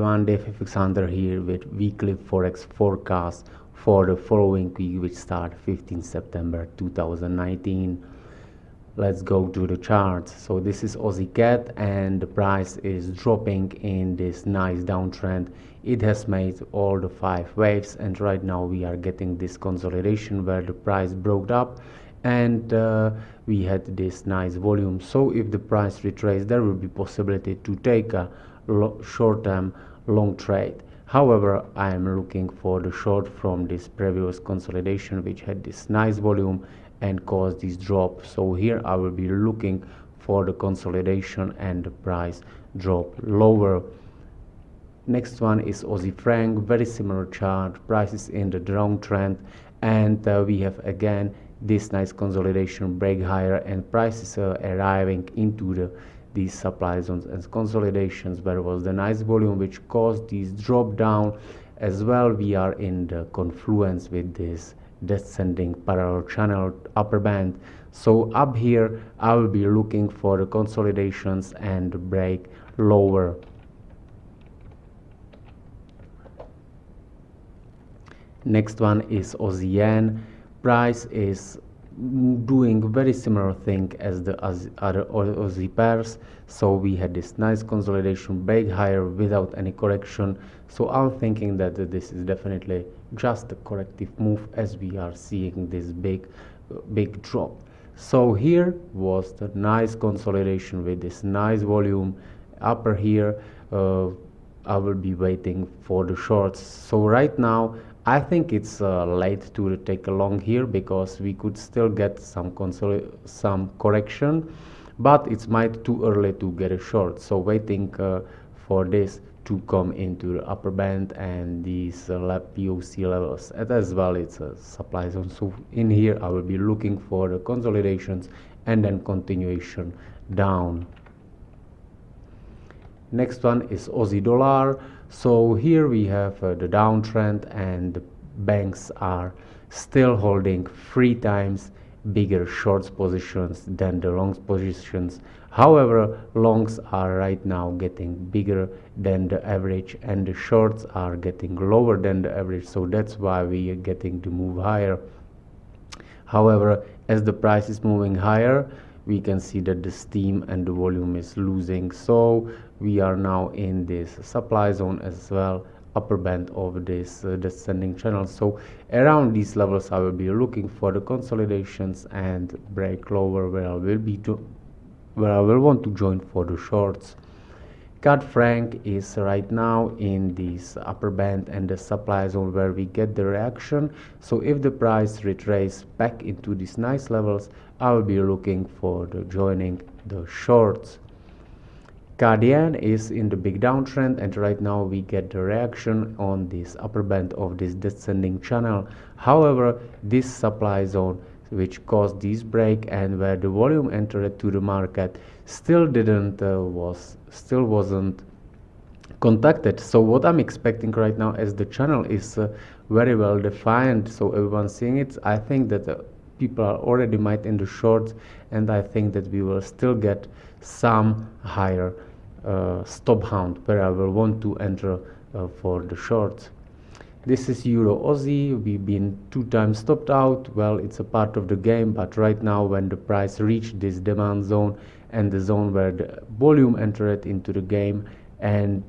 everyone, 𝐓𝐹X Hunter here with weekly Forex forecast for the following week, which start 15 September 2019. Let's go to the charts. So this is Aussie CAD and the price is dropping in this nice downtrend. It has made all the 5 waves and right now we are getting this consolidation where the price broke up and we had this nice volume. So if the price retraces, there will be possibility to take a short-term long trade. However, I am looking for the short from this previous consolidation which had this nice volume and caused this drop. So here I will be looking for the consolidation and the price drop lower. Next one is Aussie franc, very similar chart, prices in the downtrend, and we have again this nice consolidation break higher and prices are arriving into these supply zones and consolidations where was the nice volume which caused this drop down. As well, we are in the confluence with this descending parallel channel upper band. So up here I will be looking for the consolidations and break lower. Next one is Aussie yen. Price is doing very similar thing as the other Aussie pairs. So we had this nice consolidation break higher without any correction. So I'm thinking that this is definitely just a corrective move as we are seeing this big drop. So here was the nice consolidation with this nice volume upper here. I will be waiting for the shorts. So right now I think it's late to take a long here because we could still get some correction, but it's might too early to get a short. So waiting for this to come into the upper band and these POC levels, and as well it's a supply zone. So in here I will be looking for the consolidations and then continuation down. Next one is Aussie dollar. So here we have the downtrend and the banks are still holding 3 times bigger shorts positions than the longs positions. However, longs are right now getting bigger than the average and the shorts are getting lower than the average. So that's why we are getting to move higher. However, as the price is moving higher, we can see that the steam and the volume is losing. So we are now in this supply zone as well, upper band of this descending channel. So around these levels I will be looking for the consolidations and break lower where I will want to join for the shorts. CAD franc is right now in this upper band and the supply zone where we get the reaction. So if the price retraces back into these nice levels, I will be looking for the joining the shorts. CAD yen is in the big downtrend and right now we get the reaction on this upper band of this descending channel. However, this supply zone which caused this break and where the volume entered to the market still wasn't contacted. So what I'm expecting right now, as the channel is very well defined, so everyone's seeing it, I think that people are already might in the shorts and I think that we will still get some higher stop hunt where I will want to enter for the shorts. This is Euro Aussie. We've been 2 times stopped out. Well, it's a part of the game, but right now when the price reached this demand zone and the zone where the volume entered into the game and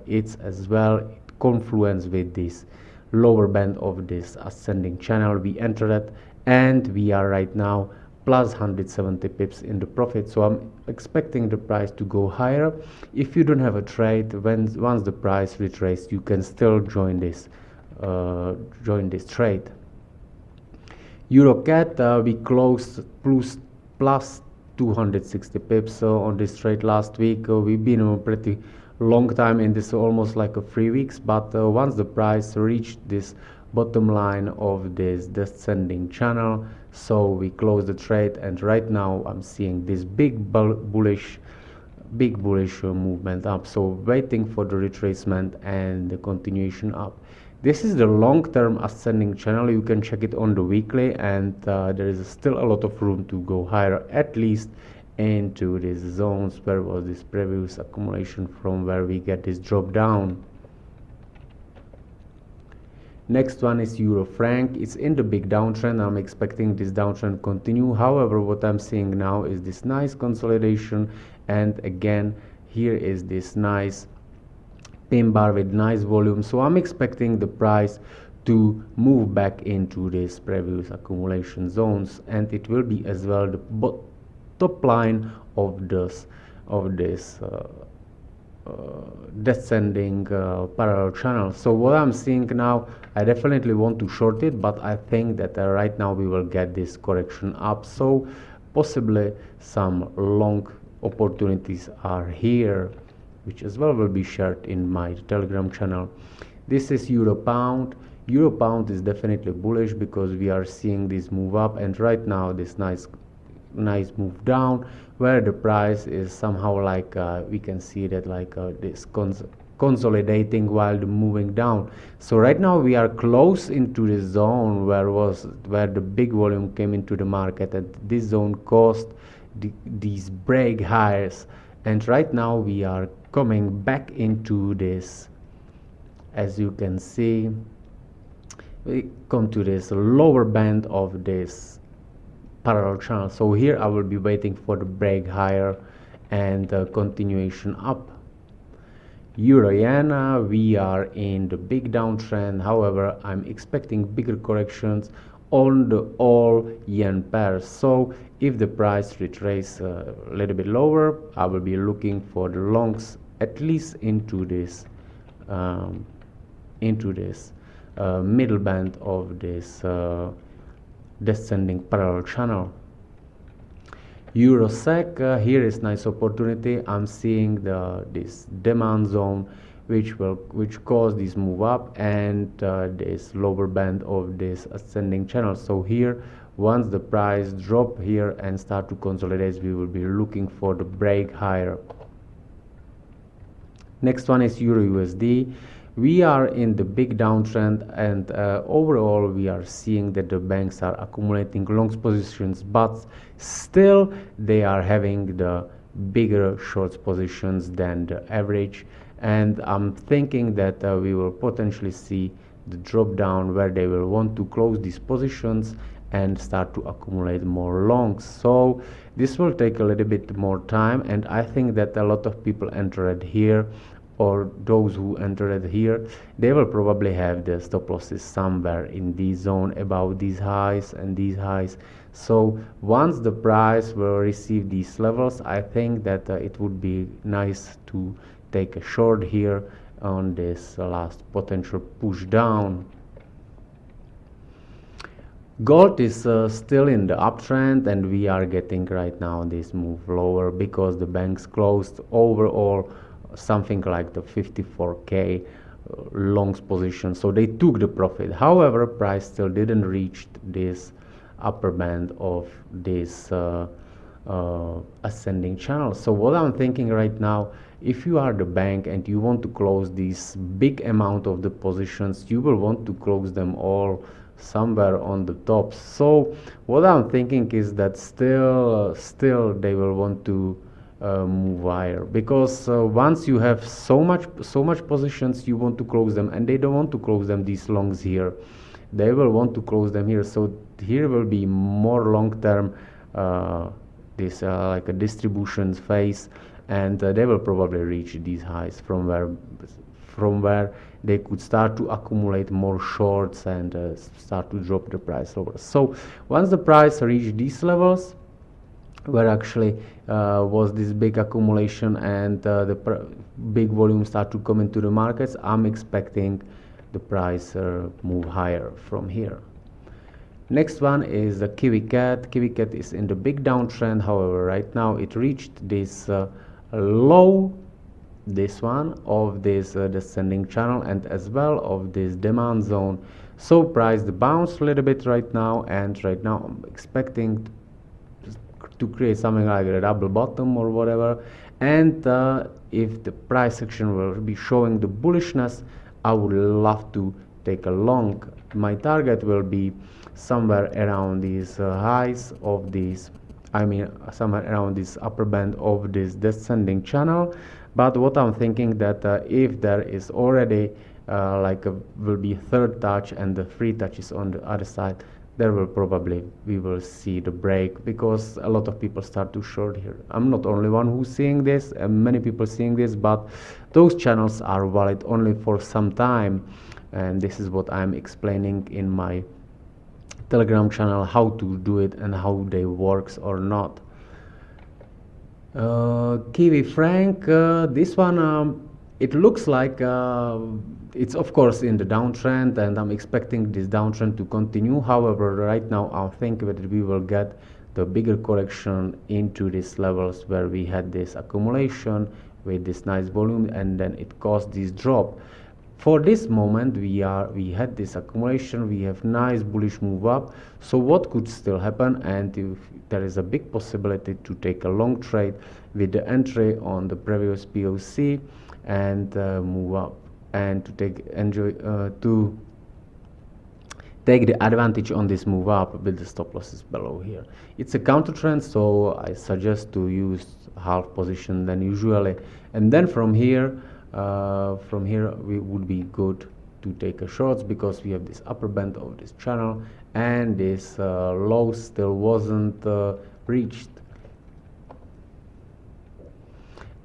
it's as well confluence with this lower band of this ascending channel, we entered it and we are right now plus 170 pips in the profit. So I'm expecting the price to go higher. If you don't have a trade, once the price retraces, you can still join this trade. Euro CAD, we closed plus 260 pips on this trade last week. We've been a pretty long time in this, almost like 3 weeks, but once the price reached this bottom line of this descending channel, so we closed the trade and right now I'm seeing this big bullish movement up. So waiting for the retracement and the continuation up. This is the long-term ascending channel. You can check it on the weekly and there is still a lot of room to go higher, at least into these zones. Where was this previous accumulation from where we get this drop down? Next one is Euro franc. It's in the big downtrend. I'm expecting this downtrend continue. However, what I'm seeing now is this nice consolidation, and again here is this nice pin bar with nice volume. So I'm expecting the price to move back into this previous accumulation zones, and it will be as well the top line of this descending parallel channel. So what I'm seeing now, I definitely want to short it, but I think that right now we will get this correction up, so possibly some long opportunities are here, which as well will be shared in my Telegram channel. This is Euro Pound. Euro Pound is definitely bullish because we are seeing this move up, and right now this nice move down, where the price is somehow like we can see that like this consolidating while moving down. So right now we are close into this zone where the big volume came into the market, and this zone caused these break highs, and right now we are coming back into this. As you can see, we come to this lower band of this parallel channel. So here I will be waiting for the break higher and continuation up. Euro yen, we are in the big downtrend. However, I'm expecting bigger corrections on the all yen pairs. So if the price retraces a little bit lower, I will be looking for the longs at least into this middle band of this descending parallel channel. Euro SEK, here is nice opportunity. I'm seeing this demand zone which caused this move up, and this lower band of this ascending channel. So here, once the price drop here and start to consolidate, we will be looking for the break higher. Next one is Euro USD. We are in the big downtrend, and overall we are seeing that the banks are accumulating long positions, but still they are having the bigger short positions than the average, and I'm thinking that we will potentially see the drop down where they will want to close these positions and start to accumulate more longs. So this will take a little bit more time, and I think that a lot of people entered here, or those who entered here, they will probably have the stop losses somewhere in this zone above these highs and these highs. So once the price will receive these levels, I think that it would be nice to take a short here on this last potential push down. Gold is still in the uptrend, and we are getting right now this move lower because the banks closed overall something like the 54k longs position, so they took the profit. However, price still didn't reach this upper band of this ascending channel. So what I'm thinking right now, if you are the bank and you want to close this big amount of the positions, you will want to close them all somewhere on the top. So what I'm thinking is that still they will want to move higher, because once you have so much positions, you want to close them, and they don't want to close them these longs here, they will want to close them here. So here will be more long-term this like a distribution phase, and they will probably reach these highs from where they could start to accumulate more shorts and start to drop the price lower. So once the price reach these levels, where actually was this big accumulation and the big volume start to come into the markets, I'm expecting the price move higher from here. Next one is the 𝐓𝐑𝐃𝐃. 𝐓𝐑𝐃𝐃 is in the big downtrend. However, right now it reached this low, this one of this descending channel, and as well of this demand zone. So price bounced a little bit right now, and right now I'm expecting to create something like a double bottom or whatever, and if the price action will be showing the bullishness, I would love to take a long. My target will be somewhere around these highs of these I mean somewhere around this upper band of this descending channel. But what I'm thinking that if there is already will be third touch and the free touch is on the other side, there will probably we will see the break, because a lot of people start to short here. I'm not only one who's seeing this, and many people seeing this, but those channels are valid only for some time, and this is what I'm explaining in my Telegram channel, how to do it and how they works or not. Kiwi Frank, this one, it looks like it's of course in the downtrend, and I'm expecting this downtrend to continue. However, right now I think that we will get the bigger correction into these levels where we had this accumulation with this nice volume, and then it caused this drop. For this moment we had this accumulation, we have nice bullish move up. So what could still happen, and if there is a big possibility to take a long trade with the entry on the previous POC and move up, and to take the advantage on this move up with the stop losses below here. It's a counter trend, so I suggest to use half position than usually, and then from here we would be good to take a shorts, because we have this upper band of this channel and this low still wasn't reached.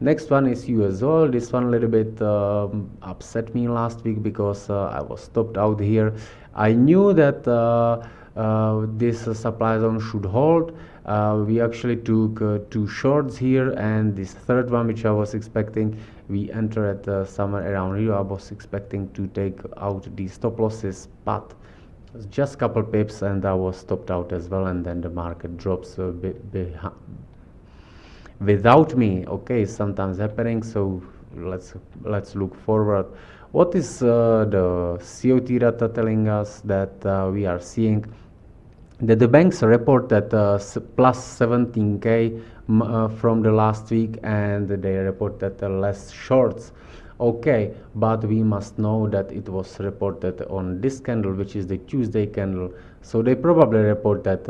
Next one is US oil. This one a little bit upset me last week, because I was stopped out here. I knew that this supply zone should hold. We actually took 2 shorts here, and this third one, which I was expecting, we entered at somewhere around here. I was expecting to take out the stop losses, but just couple pips and I was stopped out as well, and then the market drops a bit without me. Okay, sometimes happening. So let's look forward. What is the COT data telling us? That we are seeing that the banks report that plus 17k from the last week, and they report that less shorts. Okay, but we must know that it was reported on this candle, which is the Tuesday candle. So they probably report that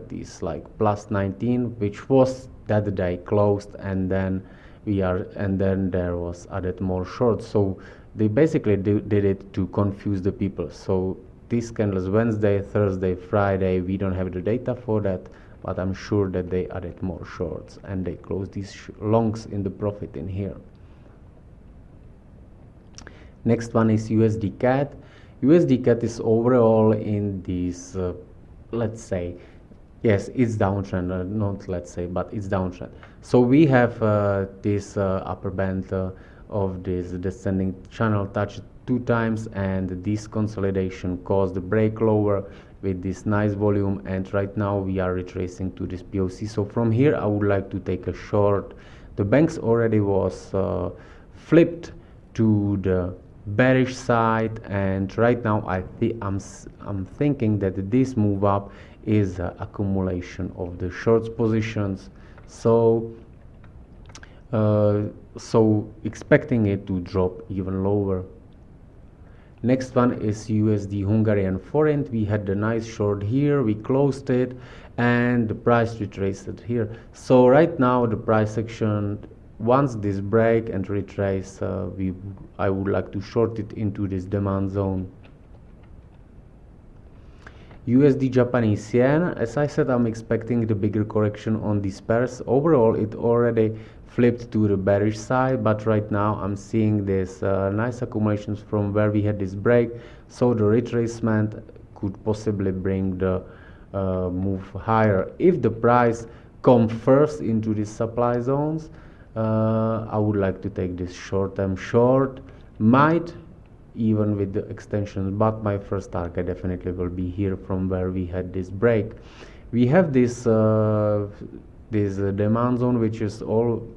this like plus 19, which was that day closed, and then there was added more shorts. So they basically did it to confuse the people. So these candles Wednesday, Thursday, Friday, we don't have the data for that, but I'm sure that they added more shorts and they closed these longs in the profit in here. Next one is USD CAD. USD CAD is overall in this, let's say, yes, it's downtrend, not let's say, but it's downtrend. So we have this upper band of this descending channel touched 2 times, and this consolidation caused the break lower with this nice volume, and right now we are retracing to this POC. So from here I would like to take a short. The banks already was flipped to the bearish side, and right now I'm thinking that this move up is accumulation of the shorts positions. So expecting it to drop even lower. Next one is USD Hungarian forint. We had the nice short here, we closed it, and the price retraced it here. So right now the price action, once this break and retrace, I would like to short it into this demand zone. USD Japanese yen, as I said, I'm expecting the bigger correction on these pairs. Overall it already flipped to the bearish side, but right now I'm seeing this nice accumulations from where we had this break. So the retracement could possibly bring the move higher. If the price comes first into these supply zones, I would like to take this short-term short, might even with the extensions, but my first target definitely will be here from where we had this break. We have this demand zone, which is all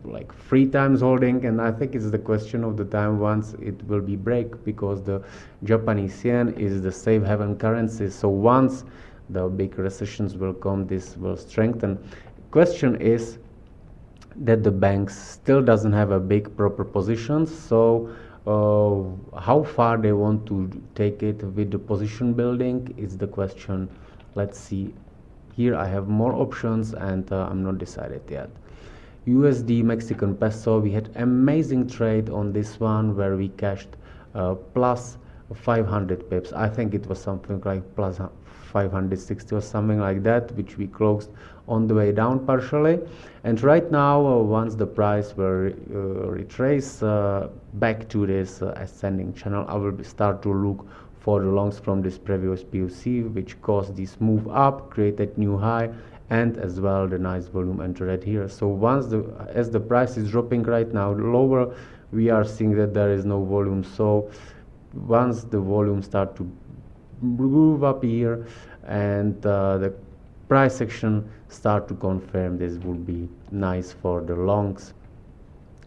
like 3 times holding, and I think it's the question of the time once it will be break, because the Japanese yen is the safe haven currency. So once the big recessions will come, this will strengthen. Question is that the banks still doesn't have a big proper positions. So how far they want to take it with the position building is the question. Let's see here I have more options, and I'm not decided yet. USD Mexican peso, we had amazing trade on this one where we cashed plus 500 pips. I think it was something like plus 560 or something like that, which we closed on the way down partially. And right now, once the price will retrace back to this ascending channel, I will start to look for the longs from this previous POC, which caused this move up, created new high, and as well the nice volume entered here. So once as the price is dropping right now lower, we are seeing that there is no volume. So once the volume start to move up here and the price action start to confirm, this would be nice for the longs.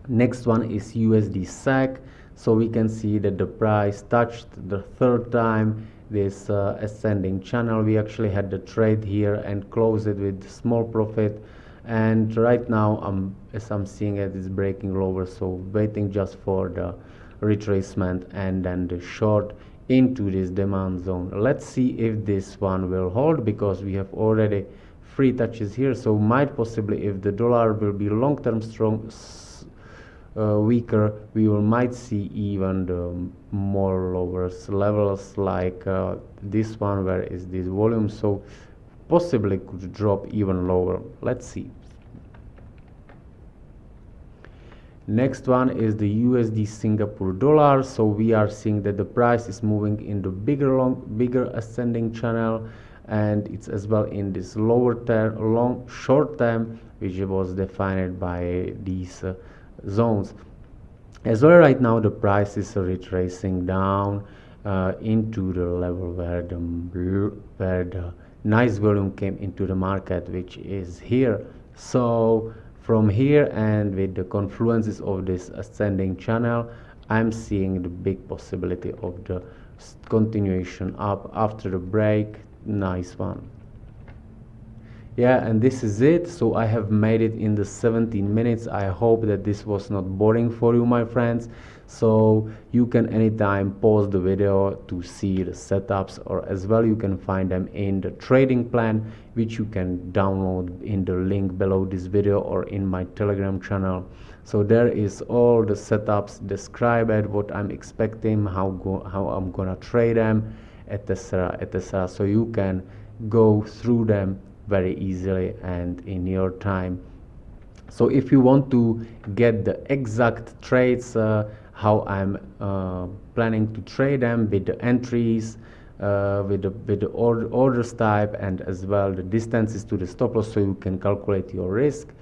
Next one is USD SEK. So we can see that the price touched the third time this ascending channel. We actually had the trade here and closed it with small profit, and right now as I'm seeing it is breaking lower, so waiting just for the retracement and then the short into this demand zone. Let's see if this one will hold, because we have already 3 touches here, so might possibly, if the dollar will be long-term strong weaker, we might see even the more lower levels like this one, where is this volume, so possibly could drop even lower. Let's see. Next one is the USD Singapore dollar. So we are seeing that the price is moving in the bigger ascending channel, and it's as well in this lower term, short term, which was defined by these zones. As well, right now the price is retracing down into the level where the nice volume came into the market, which is here. So from here, and with the confluences of this ascending channel, I'm seeing the big possibility of the continuation up after the break. Nice one. Yeah, and this is it. So I have made it in the 17 minutes. I hope that this was not boring for you, my friends. So you can anytime pause the video to see the setups, or as well you can find them in the trading plan, which you can download in the link below this video or in my Telegram channel. So there is all the setups described, what I'm expecting, how I'm gonna trade them, etc, etc. So you can go through them very easily and in your time. So if you want to get the exact trades, how I'm planning to trade them with the entries, with the orders type, and as well the distances to the stop loss, so you can calculate your risk,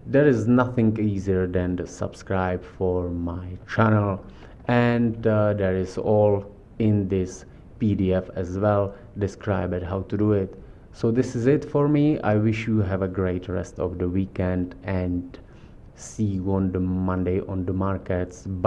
there is nothing easier than to subscribe for my channel, and there is all in this PDF as well described how to do it. So this is it for me. I wish you have a great rest of the weekend, and see you on the Monday on the markets. Bye.